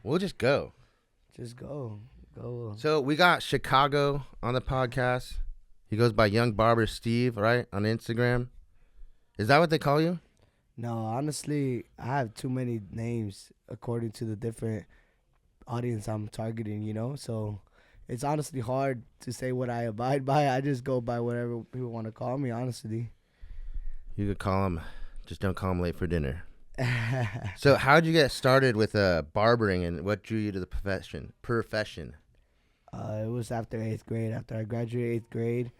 We'll just go. Just go. Go. So we got Chicago on the podcast. He goes by Young Barber Steve, right? On Instagram. Is that what they call you? No, honestly, I have too many names according to the different audience I'm targeting, So it's honestly hard to say what I abide by. I just go by whatever people want to call me, honestly. You could call him. Just don't call him late for dinner. So how'd you get started with barbering, and what drew you to the profession? It was after 8th grade. After I graduated 8th grade,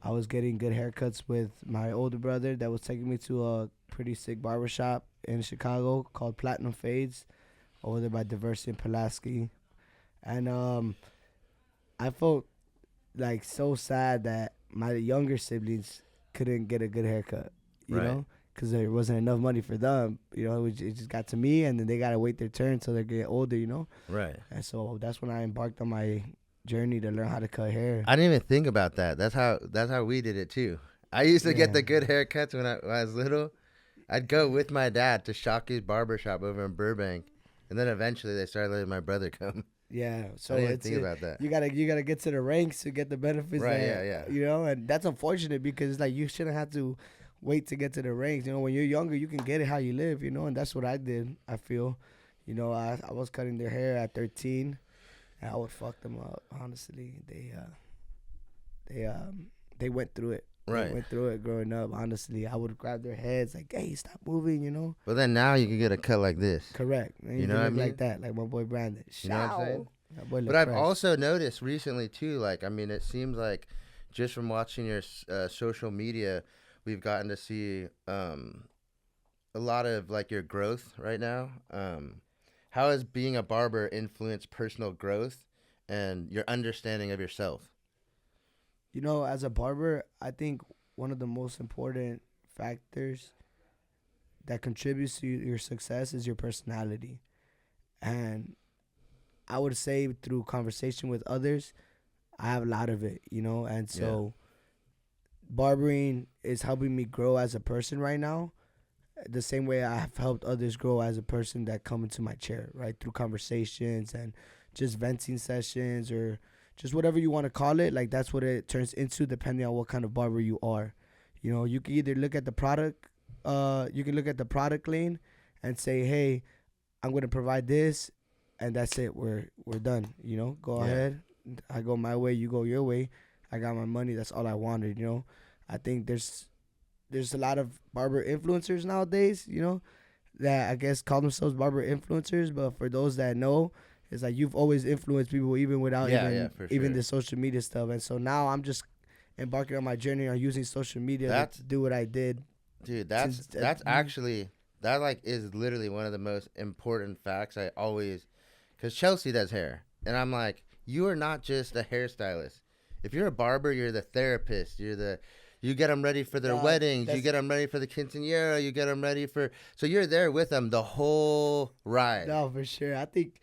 I was getting good haircuts with my older brother that was taking me to a pretty sick barbershop in Chicago called Platinum Fades over there by Diversity and Pulaski. And I felt like so sad that my younger siblings couldn't get a good haircut, you Right. know, because there wasn't enough money for them. It just got to me, and then they got to wait their turn until they get older. Right. And so that's when I embarked on my journey to learn how to cut hair. I didn't even think about that. That's how we did it too. I used to get Yeah. the good haircuts when I was little. I'd go with my dad to Shocky's barbershop over in Burbank, and then eventually they started letting my brother come. Yeah, so I didn't even it's think about that. you gotta get to the ranks to get the benefits. Right, that, yeah. and that's unfortunate because like you shouldn't have to wait to get to the ranks. When you're younger, you can get it how you live. And that's what I did. I feel, I was cutting their hair at 13, and I would fuck them up. Honestly, they went through it. Right. They went through it growing up. Honestly, I would grab their heads like, "Hey, stop moving," But then now you can get a cut like this. Correct. And You know can what I look mean? like that, like my boy Brandon. You know what I'm saying? That boy look But I've fresh. also noticed recently too, like, I mean, it seems like just from watching your social media, we've gotten to see a lot of like your growth right now. How has being a barber influenced personal growth and your understanding of yourself? As a barber, I think one of the most important factors that contributes to your success is your personality. And I would say through conversation with others, I have a lot of it, And so barbering is helping me grow as a person right now. The same way I have helped others grow as a person that come into my chair, right? Through conversations and just venting sessions or just whatever you want to call it. Like that's what it turns into depending on what kind of barber you are. You can either look at the product, lane and say, hey, I'm going to provide this, and that's it. We're done, Go ahead. I go my way, you go your way. I got my money. That's all I wanted, I think there's a lot of barber influencers nowadays, that I guess call themselves barber influencers. But for those that know, it's like you've always influenced people even without even the social media stuff. And so now I'm just embarking on my journey on using social media to do what I did. Dude, that's actually, that like is literally one of the most important facts I always, because Chelsea does hair. And I'm like, you are not just a hairstylist. If you're a barber, you're the therapist. You get them ready for their weddings. You get them ready for the quinceañera. You get them ready so you're there with them the whole ride. No, for sure. I think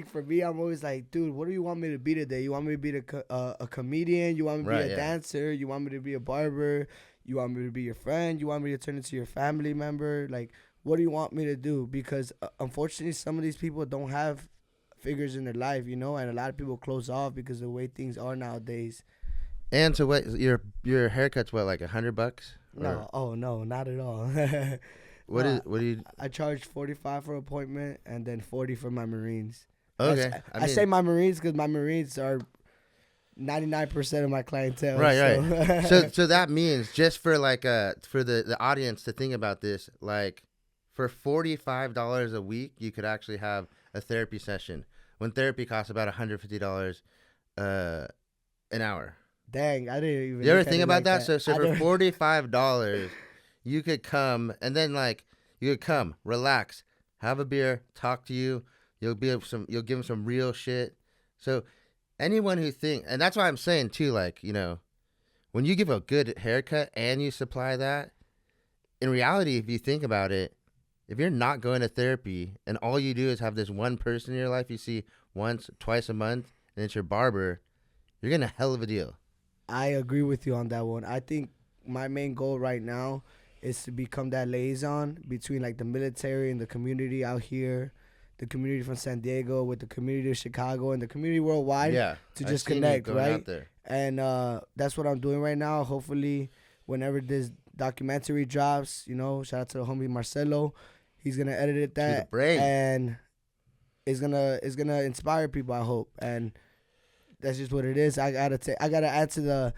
for me, I'm always like, dude, what do you want me to be today? You want me to be a comedian? You want me to be a dancer? You want me to be a barber? You want me to be your friend? You want me to turn into your family member? Like, what do you want me to do? Because unfortunately, some of these people don't have figures in their life, and a lot of people close off because of the way things are nowadays. And so what, your haircut's what, like $100? No, not at all. What do you? I charge $45 for appointment and then $40 for my Marines. Okay, I say my Marines because my Marines are 99% of my clientele. Right. So that means just for like for the audience to think about this, like for $45 a week, you could actually have a therapy session when therapy costs about $150 an hour. Dang, I didn't even. You ever think about that? So for $45, you could come, and then like you could come, relax, have a beer, talk to you. You'll give them some real shit. So anyone who and that's why I'm saying too, like, when you give a good haircut and you supply that, in reality, if you think about it, if you're not going to therapy and all you do is have this one person in your life you see once, twice a month, and it's your barber, you're getting a hell of a deal. I agree with you on that one. I think my main goal right now is to become that liaison between like the military and the community out here, the community from San Diego with the community of Chicago and the community worldwide Yeah, to I've just seen you connect, going right? out there. And that's what I'm doing right now. Hopefully, whenever this documentary drops, shout out to the homie Marcelo. He's gonna edit it To the that, brain. and it's gonna inspire people. I hope, and that's just what it is. I gotta answer the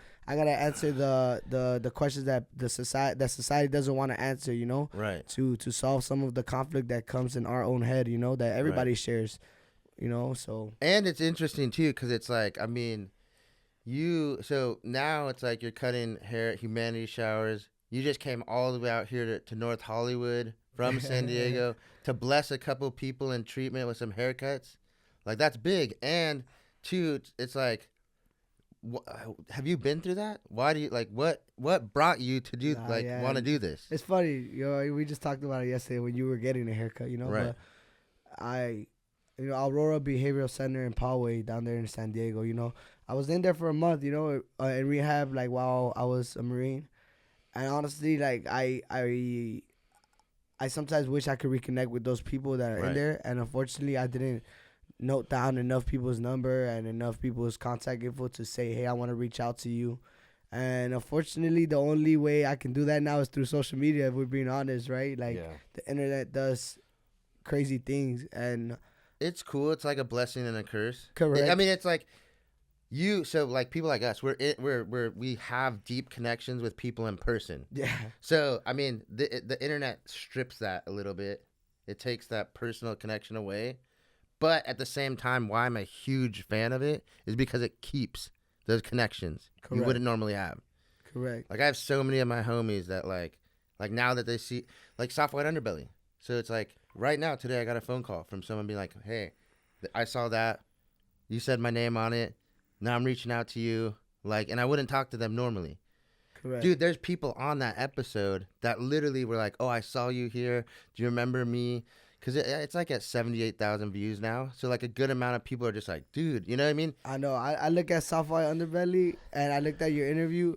questions that society doesn't want to answer. Right. To solve some of the conflict that comes in our own head. That everybody shares. So. And it's interesting too, because it's like, I mean, so now it's like you're cutting hair at Humanity Showers. You just came all the way out here to North Hollywood from San Diego to bless a couple people in treatment with some haircuts. Like, that's big. And two, it's like, have you been through that? Why do you what brought you to do want to do this? It's funny, we just talked about it yesterday when you were getting a haircut, Right. But Aurora Behavioral Center in Poway down there in San Diego, I was in there for a month, in rehab, like while I was a Marine. And honestly, like I sometimes wish I could reconnect with those people that are in there, and unfortunately I didn't note down enough people's number and enough people's contact info to say, hey, I want to reach out to you. And unfortunately, the only way I can do that now is through social media, if we're being honest, right? Like, the internet does crazy things, and it's cool. It's like a blessing and a curse. Correct. I mean, it's like so like people like us, we have deep connections with people in person. Yeah. So I mean, the internet strips that a little bit. It takes that personal connection away. But at the same time, why I'm a huge fan of it is because it keeps those connections you wouldn't normally have. Correct. Like, I have so many of my homies that like now that they see, like, Soft White Underbelly. So it's like right now, today, I got a phone call from someone being like, hey, I saw that. You said my name on it. Now I'm reaching out to you. Like, and I wouldn't talk to them normally. Correct. Dude, there's people on that episode that literally were like, oh, I saw you here. Do you remember me? Because it's like at 78,000 views now. So, like, a good amount of people are just like, dude, you know what I mean? I know. I look at Soft White Underbelly, and I looked at your interview.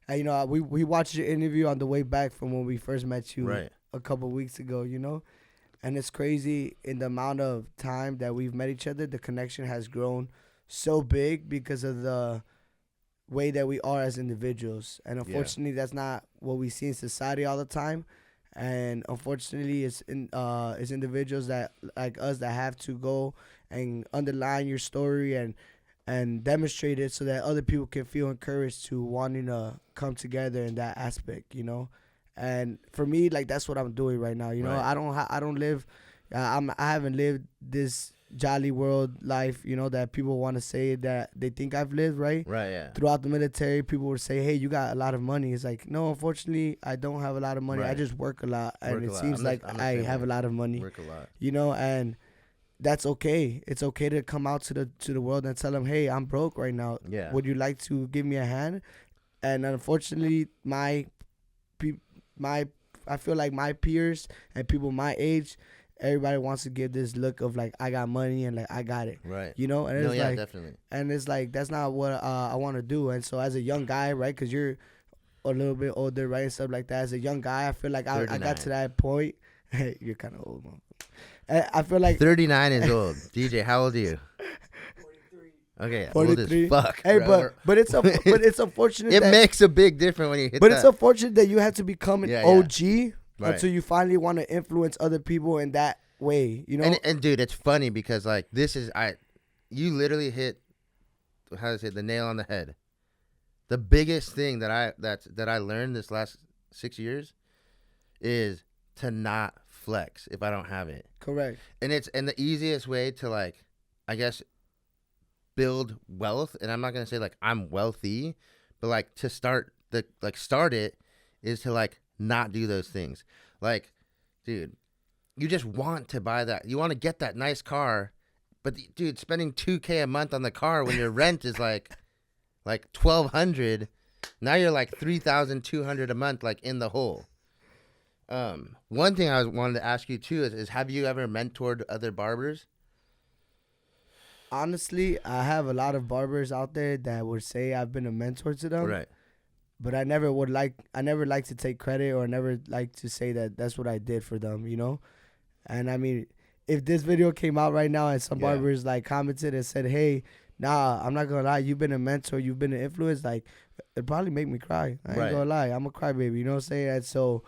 And, we watched your interview on the way back from when we first met you a couple weeks ago, And it's crazy in the amount of time that we've met each other. The connection has grown so big because of the way that we are as individuals. And unfortunately, that's not what we see in society all the time. And unfortunately, it's individuals that like us that have to go and underline your story and demonstrate it so that other people can feel encouraged to wanting to come together in that aspect, And for me, like, that's what I'm doing right now. I don't live. I haven't lived this jolly world life, that people want to say that they think I've lived, right? Right, yeah. Throughout the military, people would say, hey, you got a lot of money. It's like, no, unfortunately, I don't have a lot of money. I just work a lot, and it seems like I have a lot of money. Work a lot. And that's okay. It's okay to come out to the world and tell them, hey, I'm broke right now. Yeah. Would you like to give me a hand? And unfortunately, I feel like my peers and people my age, everybody wants to give this look of like, I got money and like I got it, right? And it's like, definitely. And it's like, that's not what I want to do. And so as a young guy, right, because you're a little bit older, right, and stuff like that. As a young guy, I feel like I got to that point. Hey, you're kind of old, man. I feel like 39 is old. DJ, how old are you? 43. Okay, 43. Old as fuck. Hey, bro. but it's unfortunate. It makes a big difference when you hit. But it's unfortunate that you have to become an OG Right. until you finally want to influence other people in that way, And dude, it's funny because like you literally hit, how to say, the nail on the head. The biggest thing that I learned this last 6 years is to not flex if I don't have it. Correct. And the easiest way to, like, I guess, build wealth, and I'm not gonna say like I'm wealthy, but like to start it is to like not do those things. Like, dude, you just want to buy that. You want to get that nice car, but dude, spending $2,000 a month on the car when your rent is like $1,200, now you're like $3,200 a month, like in the hole. One thing I wanted to ask you too is have you ever mentored other barbers? Honestly, I have a lot of barbers out there that would say I've been a mentor to them. Right. But I never like to take credit or never like to say that that's what I did for them, And I mean, if this video came out right now and some barbers like commented and said, "Hey, nah, I'm not gonna lie, you've been a mentor, you've been an influence," like it'd probably make me cry. I ain't gonna lie, I'm a crybaby. You know what I'm saying? And so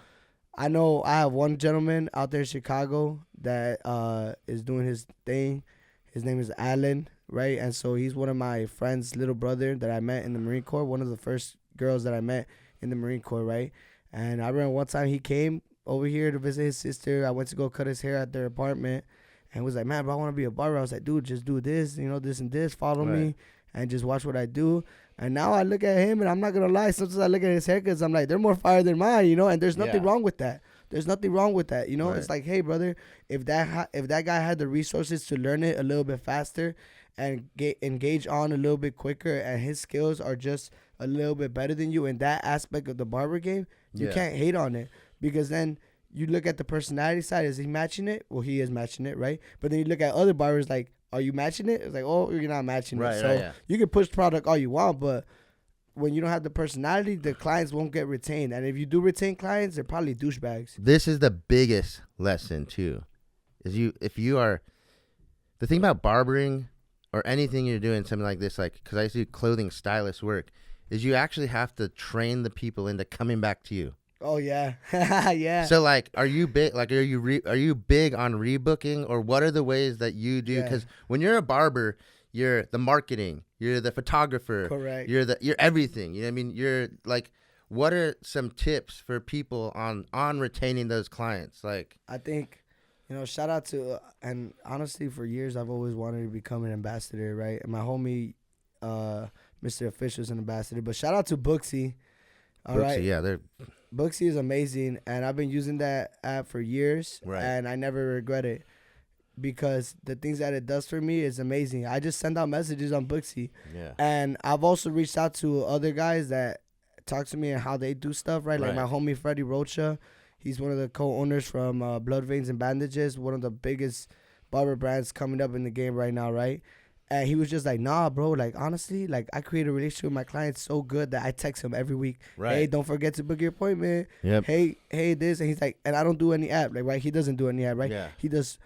I know I have one gentleman out there in Chicago that is doing his thing. His name is Alan, right? And so he's one of my friend's little brother that I met in the Marine Corps. One of the first girls that I met in the Marine Corps, right? And I remember one time he came over here to visit his sister. I went to go cut his hair at their apartment and was like, "Man, bro, I want to be a barber." I was like, "Dude, just do this, this and this. Follow me and just watch what I do." And now I look at him, and I'm not going to lie. Sometimes I look at his haircuts, I'm like, they're more fire than mine, and there's nothing wrong with that. There's nothing wrong with that, It's like, hey, brother, if that guy had the resources to learn it a little bit faster and engage on a little bit quicker, and his skills are just a little bit better than you in that aspect of the barber game, you can't hate on it. Because then you look at the personality side. Is he matching it? Well, he is matching it, right? But then you look at other barbers like, are you matching it? It's like, oh, you're not matching it. So you can push product all you want, but when you don't have the personality, the clients won't get retained. And if you do retain clients, they're probably douchebags. This is the biggest lesson too. If you are, the thing about barbering or anything you're doing, something like this, like, because I do clothing stylist work, is you actually have to train the people into coming back to you. Oh yeah, yeah. So like, are you big? Like, are you big on rebooking, or what are the ways that you do? Because when you're a barber, you're the marketing, you're the photographer, correct. You're everything. You know what I mean? You're like, what are some tips for people on retaining those clients? Like, I think, shout out to and honestly, for years I've always wanted to become an ambassador, right? And my homie, Mr. Official, is an ambassador. But shout out to Booksy. All right. Yeah, Booksy is amazing, and I've been using that app for years, and I never regret it because the things that it does for me is amazing. I just send out messages on Booksy, and I've also reached out to other guys that talk to me and how they do stuff, right? Like my homie Freddie Rocha, he's one of the co-owners from Blood, Veins, and Bandages, one of the biggest barber brands coming up in the game right now, right? And he was just like, nah, bro, like, honestly, like, I create a relationship with my clients so good that I text him every week. Right. Hey, don't forget to book your appointment. Yep. Hey, this. And he's like, and I don't do any app. Like, right? He doesn't do any app, right? Yeah. He does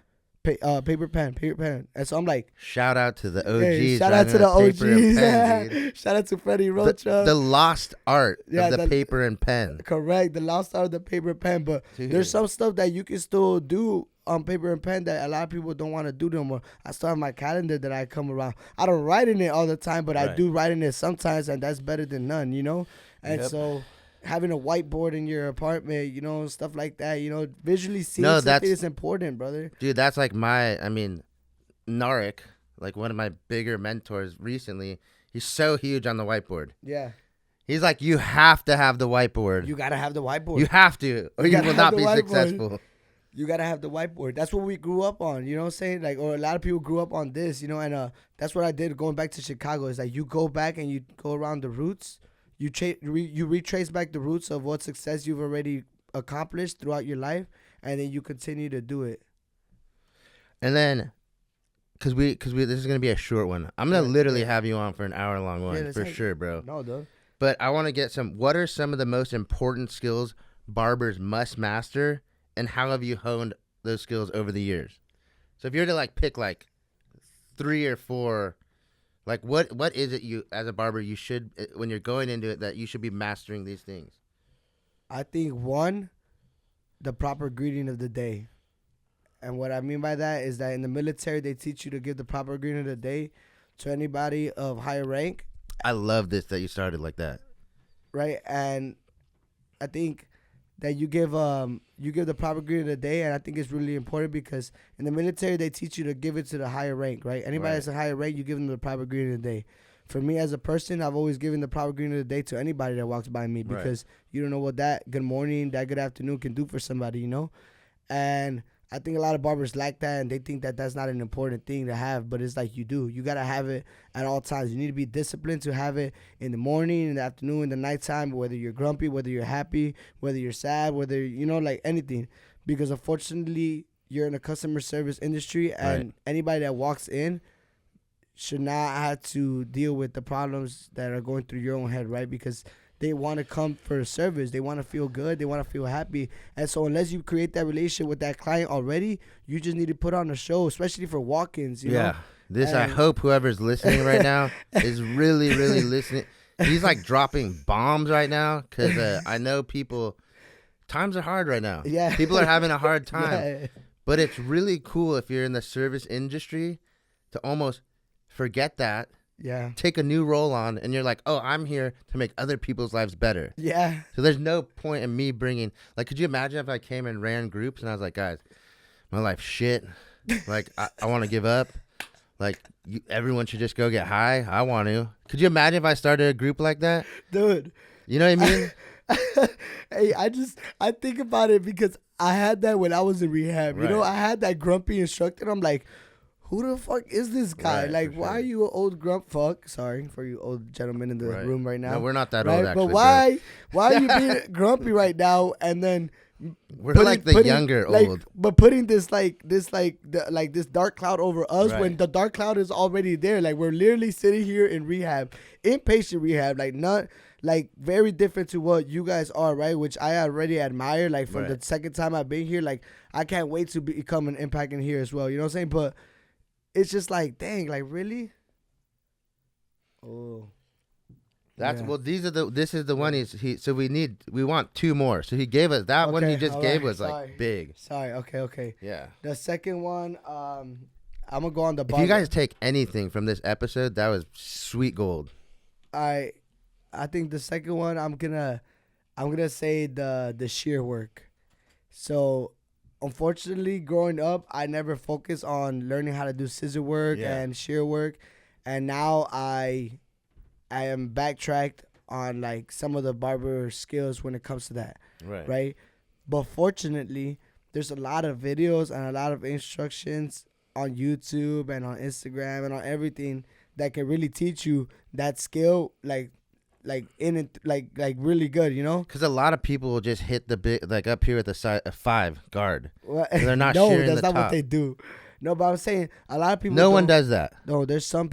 paper pen. And so I'm like, shout out to the OGs. Hey, shout out to the OGs. Pen, shout out to Freddie Rocha. The lost art of the paper and pen. Correct. The lost art of the paper and pen. But there's some stuff that you can still do on paper and pen that a lot of people don't want to do no more. I still have my calendar that I come around. I don't write in it all the time, but I do write in it sometimes, and that's better than none, And so having a whiteboard in your apartment, stuff like that, visually seeing something is important, brother. Dude, that's like Narek, like one of my bigger mentors recently, he's so huge on the whiteboard. Yeah. He's like, you have to have the whiteboard. You got to have the whiteboard. You have to, or you will not be successful. You got to have the whiteboard. That's what we grew up on, you know what I'm saying? Like, or a lot of people grew up on this, and that's what I did going back to Chicago. Is like you go back and you go around the roots. You retrace back the roots of what success you've already accomplished throughout your life, and then you continue to do it. And then, because this is going to be a short one. I'm going to literally have you on for an hour-long one, for sure, bro. No, dude. But I want to get what are some of the most important skills barbers must master, and how have you honed those skills over the years? So if you're to pick 3 or 4, what is it you as a barber you should, when you're going into it, that you should be mastering these things? I think 1, the proper greeting of the day. And what I mean by that is that in the military they teach you to give the proper greeting of the day to anybody of higher rank. I love this that you started like that. Right, and I think that you give the proper greeting of the day, and I think it's really important because in the military they teach you to give it to the higher rank, right? Anybody that's a higher rank, you give them the proper greeting of the day. For me as a person, I've always given the proper greeting of the day to anybody that walks by me because you don't know what that good morning, that good afternoon can do for somebody, And I think a lot of barbers like that, and they think that that's not an important thing to have, but it's like you do. You got to have it at all times. You need to be disciplined to have it in the morning, in the afternoon, in the nighttime, whether you're grumpy, whether you're happy, whether you're sad, whether, anything. Because unfortunately, you're in a customer service industry, and anybody that walks in should not have to deal with the problems that are going through your own head, right? Because they want to come for a service. They want to feel good. They want to feel happy. And so unless you create that relationship with that client already, you just need to put on a show, especially for walk-ins. You know? I hope whoever's listening right now is really, really listening. He's like dropping bombs right now because I know people. Times are hard right now. Yeah, people are having a hard time. Yeah. But it's really cool if you're in the service industry to almost forget that. Yeah. Take a new role on, and you're like, oh, I'm here to make other people's lives better. Yeah. So there's no point in me bringing, like, could you imagine if I came and ran groups and I was like, guys, my life's shit. Like, I want to give up. Like, everyone should just go get high. I want to. Could you imagine if I started a group like that? Dude. You know what I mean? Hey, I think about it because I had that when I was in rehab. Right. You know, I had that grumpy instructor. I'm like, who the fuck is this guy? Right, like, for why sure. are you an old grump fuck? Sorry for you old gentlemen in the room right now. No, we're not that right? old, actually. But why are you being grumpy right now? And then we're like the younger old. But putting this dark cloud over us when the dark cloud is already there. Like, we're literally sitting here in rehab, inpatient rehab, like not like very different to what you guys are, right? Which I already admire. Like, from the second time I've been here, like, I can't wait to become an impact in here as well. You know what I'm saying? But it's just like, dang, like, really? Oh. Well, this is the one so we want two more. So he gave us that one he just gave was like big. Sorry, okay. Yeah. The second one, I'm gonna go on the If you guys take anything from this episode, that was sweet gold. I think the second one I'm gonna say the shear work. So unfortunately, growing up, I never focused on learning how to do scissor work and shear work, and now I am backtracked on like some of the barber skills when it comes to that. Right. But fortunately, there's a lot of videos and a lot of instructions on YouTube and on Instagram and on everything that can really teach you that skill, like really good, you know? Because a lot of people will just hit the big, like up here at the side, a 5 guard. Well, they're not no, shearing that's the not top. what they do. No, but I'm saying a lot of people. No one does that. No, there's some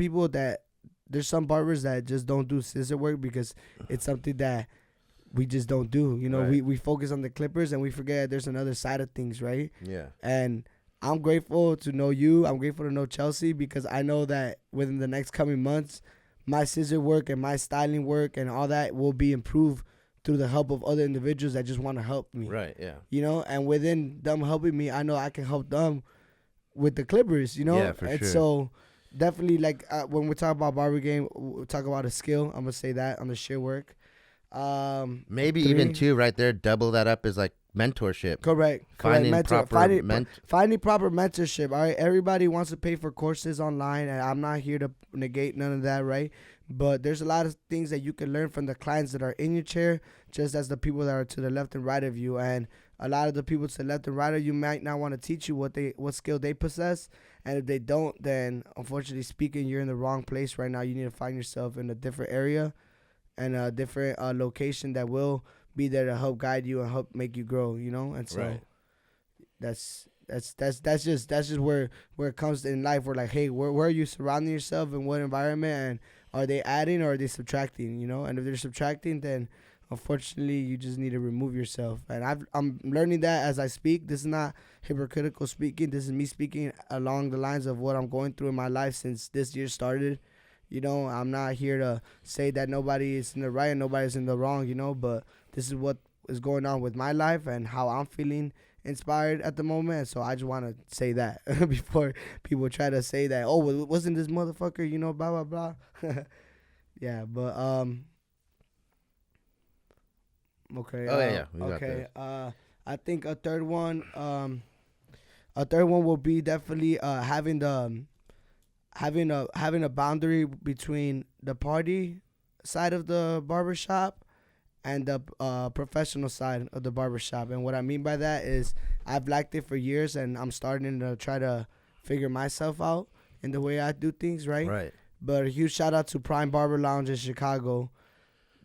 barbers that just don't do scissor work because it's something that we just don't do. You know, we focus on the clippers and we forget there's another side of things, right? Yeah. And I'm grateful to know you. I'm grateful to know Chelsea because I know that within the next coming months, my scissor work and my styling work and all that will be improved through the help of other individuals that just want to help me. Right, yeah. You know, and within them helping me, I know I can help them with the clippers, you know? Yeah, for and sure. So definitely, like, when we talk about barber game, we'll talk about a skill. I'm going to say that on the shear work. Maybe even 2 right there, double that up as like mentorship. Correct. Finding proper finding proper mentorship. All right. Everybody wants to pay for courses online, and I'm not here to negate none of that, right? But there's a lot of things that you can learn from the clients that are in your chair, just as the people that are to the left and right of you. And a lot of the people to the left and right of you might not want to teach you what skill they possess. And if they don't, then unfortunately speaking, you're in the wrong place right now. You need to find yourself in a different area and a different location that will be there to help guide you and help make you grow, you know? And so that's just where it comes in life. We're like, hey, where are you surrounding yourself, in what environment, and are they adding or are they subtracting, you know? And if they're subtracting, then unfortunately you just need to remove yourself. And I'm learning that as I speak. This is not hypocritical speaking. This is me speaking along the lines of what I'm going through in my life since this year started. You know, I'm not here to say that nobody is in the right and nobody's in the wrong, you know, but this is what is going on with my life and how I'm feeling inspired at the moment. So I just want to say that before people try to say that, oh, wasn't this motherfucker, you know, blah, blah, blah. Yeah, but, okay. Oh, yeah. Okay. I think a third one will be definitely having a boundary between the party side of the barbershop and the professional side of the barbershop. And what I mean by that is I've lacked it for years, and I'm starting to try to figure myself out in the way I do things, right? Right. But a huge shout out to Prime Barber Lounge in Chicago.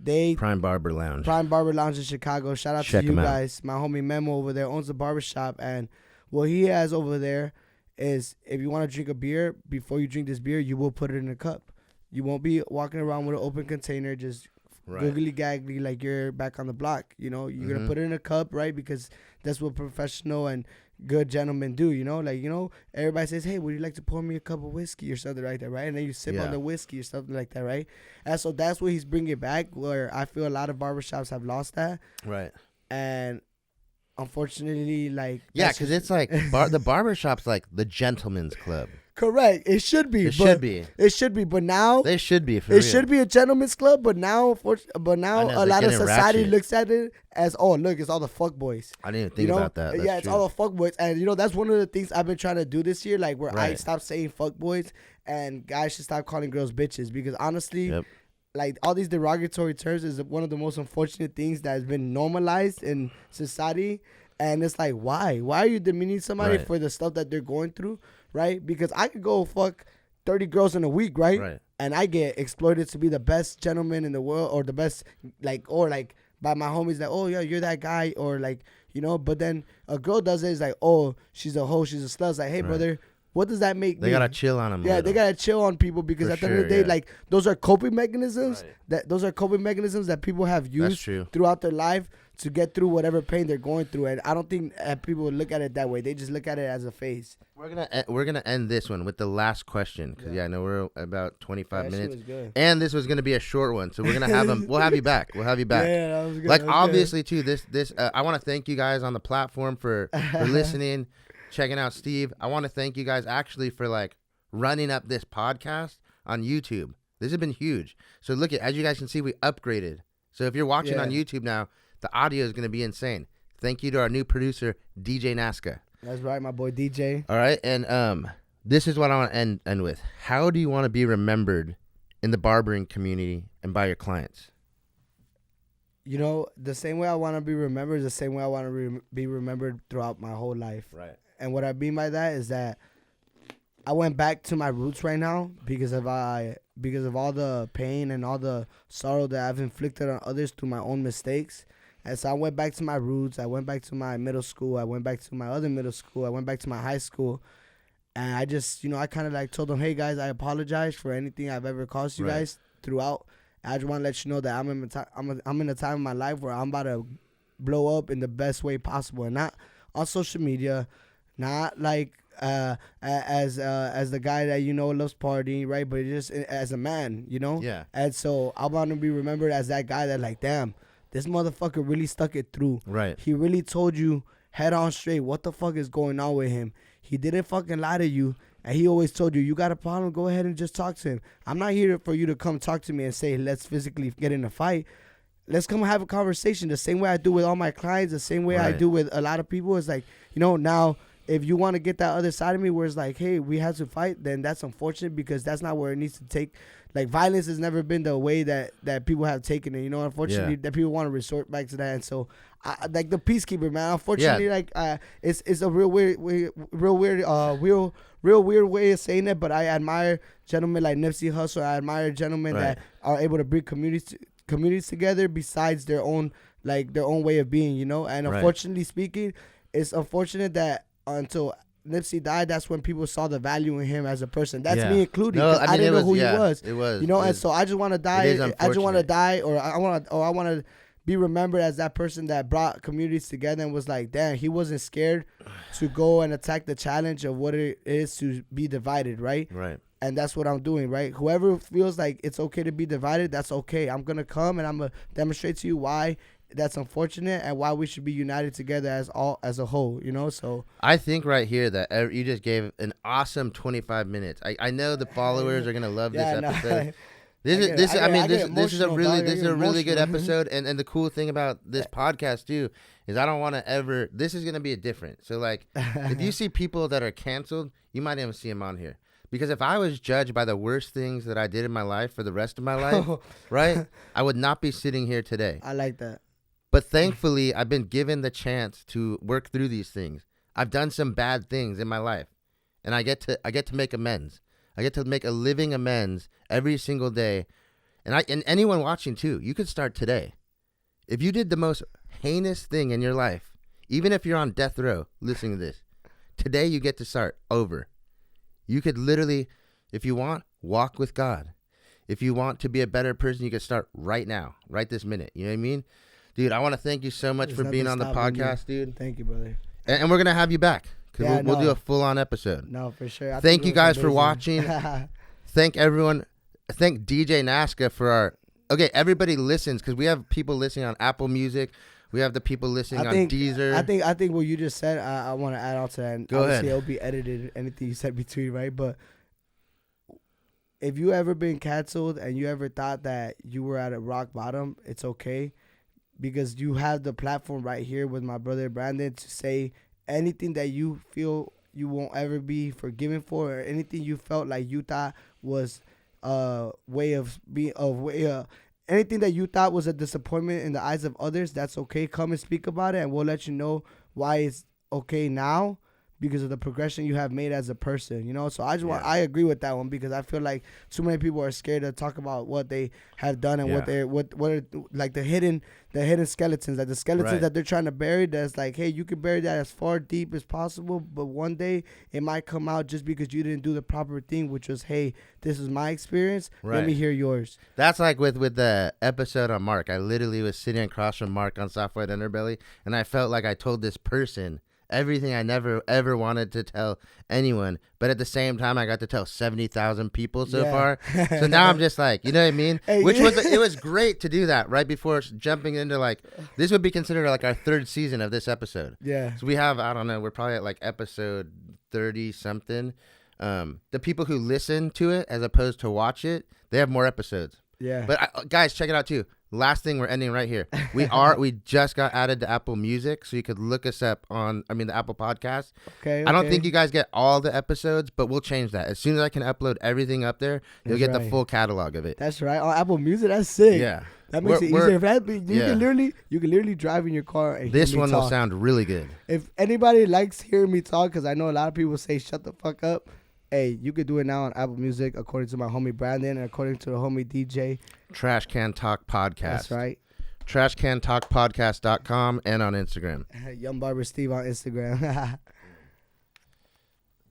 Prime Barber Lounge in Chicago. Shout out to you guys. My homie Memo over there owns the barbershop, and what he has over there is if you want to drink a beer, before you drink this beer, you will put it in a cup. You won't be walking around with an open container just Right. googly gaggly, like you're back on the block. You know, you're gonna put it in a cup, right? Because that's what professional and good gentlemen do. You know, like everybody says, "Hey, would you like to pour me a cup of whiskey or something like that?" Right? And then you sip on the whiskey or something like that, right? And so that's what he's bringing back. Where I feel a lot of barbershops have lost that. Right. And unfortunately, like because it's like the barbershop's like the gentleman's club. Correct. It should be. It should be. But now they should be. It should be a gentleman's club. But now, a lot of society looks at it as, oh, look, it's all the fuck boys. I didn't even think about that. That's it's all the fuck boys, and that's one of the things I've been trying to do this year. Like where I stop saying fuck boys, and guys should stop calling girls bitches, because honestly, like all these derogatory terms is one of the most unfortunate things that has been normalized in society. And it's like, why? Why are you demeaning somebody for the stuff that they're going through, right? Because I could go fuck 30 girls in a week, right? And I get exploited to be the best gentleman in the world, or the best, or by my homies, that, oh, yeah, you're that guy, or but then a girl does it, it's like, oh, she's a hoe, she's a slut. It's like, hey, brother, what does that make? They gotta chill on them. Yeah, they gotta chill on people, because at the end of the day, like, those are coping mechanisms. Those are coping mechanisms that people have used throughout their life to get through whatever pain they're going through. And I don't think people look at it that way. They just look at it as a phase. We're gonna end this one with the last question, because I know we're about 25 minutes, and this was gonna be a short one, so we're gonna have them. We'll have you back. Yeah, that was good. Like, obviously too, this I want to thank you guys on the platform for listening, checking out Steve. I want to thank you guys actually for like running up this podcast on YouTube. This has been huge. So look, as you guys can see, we upgraded. So if you're watching on YouTube now, the audio is going to be insane. Thank you to our new producer, DJ Nazca. That's right, my boy DJ. All right, and this is what I want to end with. How do you want to be remembered in the barbering community and by your clients? The same way I want to be remembered is the same way I want to be remembered throughout my whole life. Right. And what I mean by that is that I went back to my roots right now because of all the pain and all the sorrow that I've inflicted on others through my own mistakes. And so I went back to my roots. I went back to my middle school. I went back to my other middle school. I went back to my high school. And I just, I kind of like told them, hey, guys, I apologize for anything I've ever caused you guys throughout. I just want to let you know that I'm in a time in my life where I'm about to blow up in the best way possible. And not on social media, not like as the guy that loves partying, right? But just as a man, Yeah. And so I want to be remembered as that guy that, like, damn, this motherfucker really stuck it through. Right. He really told you head on straight what the fuck is going on with him. He didn't fucking lie to you. And he always told you got a problem, go ahead and just talk to him. I'm not here for you to come talk to me and say, let's physically get in a fight. Let's come have a conversation the same way I do with all my clients, the same way I do with a lot of people. It's like, now, if you want to get that other side of me where it's like, hey, we have to fight, then that's unfortunate, because that's not where it needs to take. Like, violence has never been the way that people have taken it. Unfortunately, that people want to resort back to that. And so, like the peacekeeper, man. Unfortunately, it's a real weird way of saying it. But I admire gentlemen like Nipsey Hussle. I admire gentlemen that are able to bring communities together besides their own way of being. And unfortunately speaking, it's unfortunate that until Nipsey died, that's when people saw the value in him as a person. That's me included. No, I didn't know who he was. It was. And so I just want to die. I just want to die, or I want to be remembered as that person that brought communities together and was like, damn, he wasn't scared to go and attack the challenge of what it is to be divided, right? Right. And that's what I'm doing, right? Whoever feels like it's okay to be divided, that's okay. I'm going to come and I'm going to demonstrate to you why that's unfortunate and why we should be united together as a whole, so I think right here that you just gave an awesome 25 minutes. I know the followers are going to love this episode. This is a really good episode, and the cool thing about this podcast too is I don't want to ever. This is gonna be a different. So like, if you see people that are canceled, you might even see them on here. Because if I was judged by the worst things that I did in my life for the rest of my life, right, I would not be sitting here today. I like that. But thankfully, I've been given the chance to work through these things. I've done some bad things in my life, and I get to make amends. I get to make a living amends every single day. And anyone watching too, you could start today. If you did the most heinous thing in your life, even if you're on death row listening to this, today you get to start over. You could literally, if you want, walk with God. If you want to be a better person, you can start right now, right this minute. You know what I mean? Dude, I want to thank you so much for being on the podcast, dude. Thank you, brother. And we're going to have you back. Because we'll do a full-on episode. No, for sure. Thank you guys for watching. Thank everyone. Thank DJ Nazca for our... Okay, everybody listens because we have people listening on Apple Music. We have the people listening on Deezer. I think what you just said, I want to add on to that. And Go ahead. It'll be edited, anything you said between, right? But if you ever been canceled and you ever thought that you were at a rock bottom, it's okay. Because you have the platform right here with my brother Brandon to say anything that you feel you won't ever be forgiven for, or anything you felt like you thought was anything that you thought was a disappointment in the eyes of others, that's okay. Come and speak about it, and we'll let you know why it's okay now, because of the progression you have made as a person, you know. So I agree with that one, because I feel like too many people are scared to talk about what they have done and what are like the hidden skeletons, like the skeletons that they're trying to bury. That's like, hey, you can bury that as far deep as possible, but one day it might come out just because you didn't do the proper thing, which was, hey, this is my experience. Let me hear yours. That's like with the episode on Mark. I literally was sitting across from Mark on Soft White Underbelly, and I felt like I told this person everything I never ever wanted to tell anyone, but at the same time I got to tell 70,000 people so far. So now I'm just like, you know what I mean? Hey, it was great to do that right before jumping into, like, this would be considered like our third season of this episode. Yeah. So we have, I don't know, we're probably at like episode 30 something. The people who listen to it as opposed to watch it, they have more episodes. Yeah. But guys, check it out too. Last thing, we're ending right here. We just got added to Apple Music, so you could look us up on, the Apple Podcast. Okay. I don't think you guys get all the episodes, but we'll change that. As soon as I can upload everything up there, you'll get the full catalog of it. That's right. On Apple Music, that's sick. Yeah. That makes it easier. You can literally drive in your car and this hear me one talk. Will sound really good. If anybody likes hearing me talk, because I know a lot of people say shut the fuck up. Hey, you could do it now on Apple Music, according to my homie Brandon and according to the homie DJ. Trash Can Talk Podcast. That's right. TrashCanTalkPodcast.com and on Instagram. Young Barber Steve on Instagram.